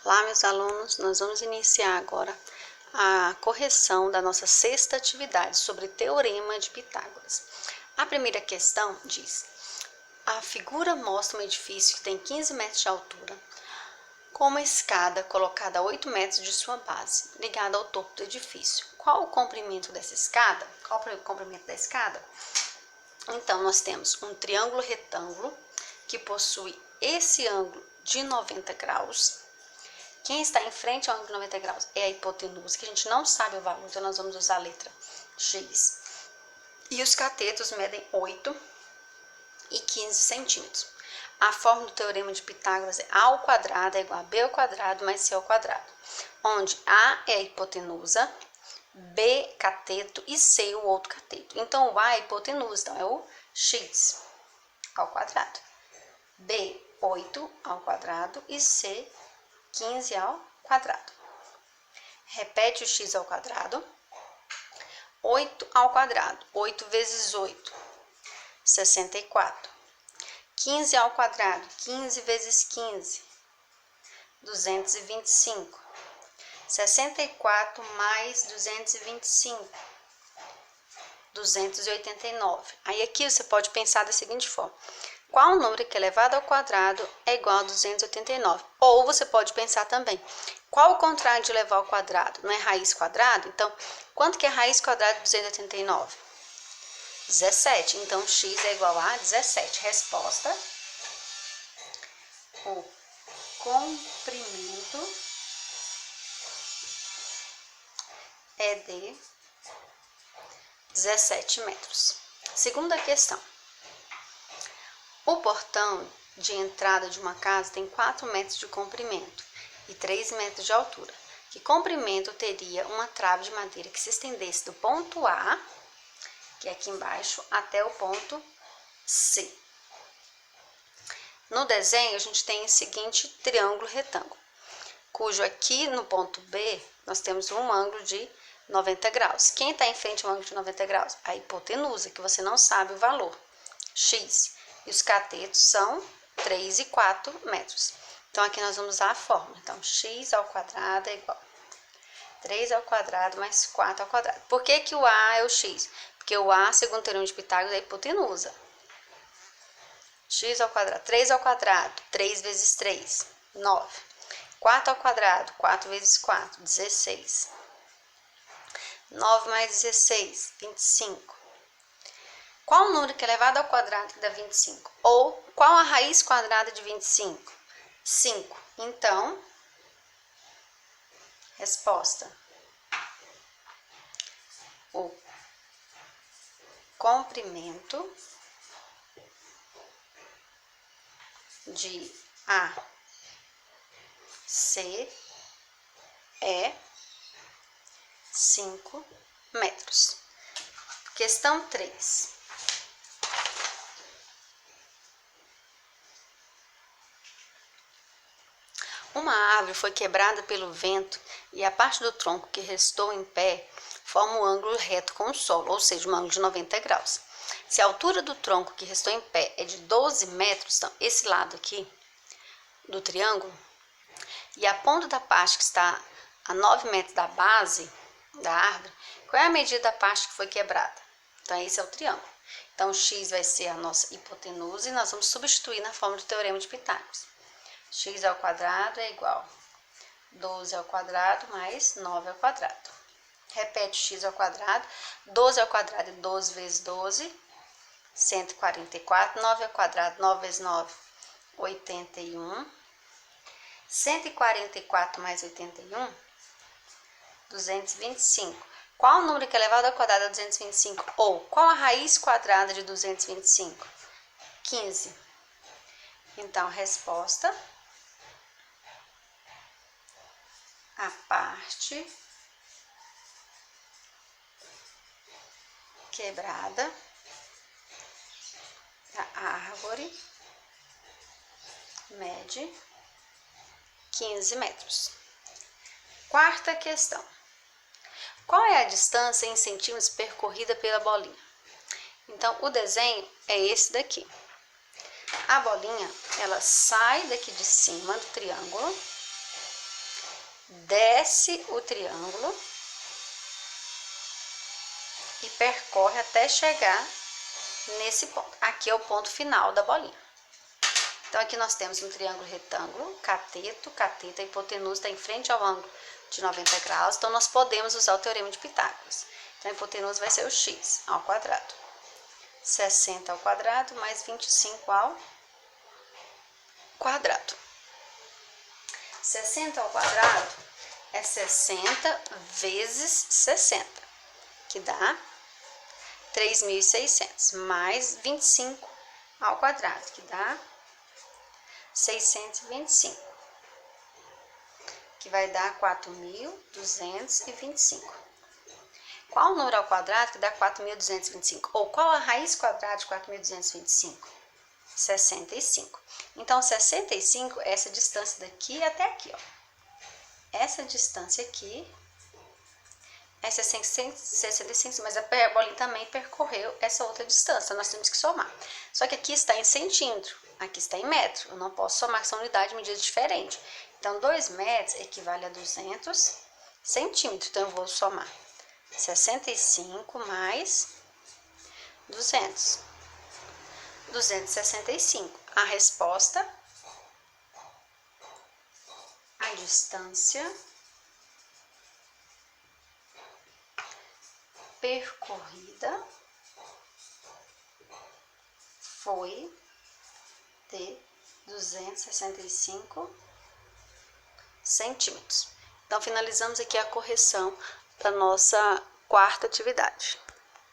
Olá, meus alunos, nós vamos iniciar agora a correção da nossa sexta atividade sobre Teorema de Pitágoras. A primeira questão diz: a figura mostra um edifício que tem 15 metros de altura, com uma escada colocada a 8 metros de sua base, ligada ao topo do edifício. Qual o comprimento dessa escada? Qual o comprimento da escada? Então, nós temos um triângulo retângulo que possui esse ângulo de 90 graus. Quem está em frente ao ângulo de 90 graus é a hipotenusa, que a gente não sabe o valor, então nós vamos usar a letra X. E os catetos medem 8 e 15 centímetros. A fórmula do Teorema de Pitágoras é A ao quadrado é igual a B ao quadrado mais C ao quadrado, onde A é a hipotenusa, B cateto e C o outro cateto. Então, o A é a hipotenusa, então é o X ao quadrado. B, 8 ao quadrado e C, 15 ao quadrado. Repete o x ao quadrado. 8 ao quadrado. 8 vezes 8, 64. 15 ao quadrado. 15 vezes 15, 225. 64 mais 225, 289. Aí aqui você pode pensar da seguinte forma: qual número que é elevado ao quadrado é igual a 289? Ou você pode pensar também: qual o contrário de elevar ao quadrado? Não é raiz quadrada? Então, quanto que é raiz quadrada de 289? 17. Então, x é igual a 17. Resposta: o comprimento é de 17 metros. Segunda questão. O portão de entrada de uma casa tem 4 metros de comprimento e 3 metros de altura. Que comprimento teria uma trave de madeira que se estendesse do ponto A, que é aqui embaixo, até o ponto C? No desenho, a gente tem o seguinte triângulo retângulo, cujo aqui no ponto B, nós temos um ângulo de 90 graus. Quem está em frente ao ângulo de 90 graus? A hipotenusa, que você não sabe o valor, X. E os catetos são 3 e 4 metros. Então, aqui nós vamos usar a fórmula. Então, x ao quadrado é igual a 3 ao quadrado mais 4 ao quadrado. Por que que o A é o x? Porque o A, segundo o Teorema de Pitágoras, é a hipotenusa. X ao quadrado, 3 ao quadrado, 3 vezes 3, 9. 4 ao quadrado, 4 vezes 4, 16. 9 mais 16, 25. Qual o número que é elevado ao quadrado que dá 25? Ou qual a raiz quadrada de 25? 5. Então, resposta: o comprimento de AC é 5 metros. Questão 3. Uma árvore foi quebrada pelo vento e a parte do tronco que restou em pé forma um ângulo reto com o solo, ou seja, um ângulo de 90 graus. Se a altura do tronco que restou em pé é de 12 metros, então esse lado aqui do triângulo, e a ponta da parte que está a 9 metros da base da árvore, qual é a medida da parte que foi quebrada? Então, esse é o triângulo. Então, x vai ser a nossa hipotenusa e nós vamos substituir na fórmula do Teorema de Pitágoras. X ao quadrado é igual a 12 ao quadrado mais 9 ao quadrado. Repete x ao quadrado. 12 ao quadrado é 12 vezes 12, 144. 9 ao quadrado, 9 vezes 9, 81. 144 mais 81, 225. Qual o número que é elevado ao quadrado a 225? Ou qual a raiz quadrada de 225? 15. Então, resposta: a parte quebrada da árvore mede 15 metros. Quarta questão. Qual é a distância em centímetros percorrida pela bolinha? Então, o desenho é esse daqui. A bolinha, ela sai daqui de cima do triângulo desce o triângulo e percorre até chegar nesse ponto. Aqui é o ponto final da bolinha. Então, aqui nós temos um triângulo retângulo, cateto, cateta, a hipotenusa está em frente ao ângulo de 90 graus. Então, nós podemos usar o teorema de Pitágoras. Então, a hipotenusa vai ser o x ao quadrado. 60 ao quadrado mais 25 ao quadrado. 60 ao quadrado é 60 vezes 60, que dá 3.600, mais 25 ao quadrado, que dá 625, que vai dar 4.225. Qual o número ao quadrado que dá 4.225? Ou qual a raiz quadrada de 4.225? 65. Então, 65 é essa distância daqui até aqui, ó. Essa distância aqui é 65, mas a bolinha também percorreu essa outra distância, nós temos que somar. Só que aqui está em centímetro, aqui está em metro, eu não posso somar, são unidades de medida diferentes. Então, 2 metros equivale a 200 centímetros, então eu vou somar 65 mais 200. 265. A resposta, a distância percorrida foi de 265 centímetros. Então, finalizamos aqui a correção da nossa quarta atividade.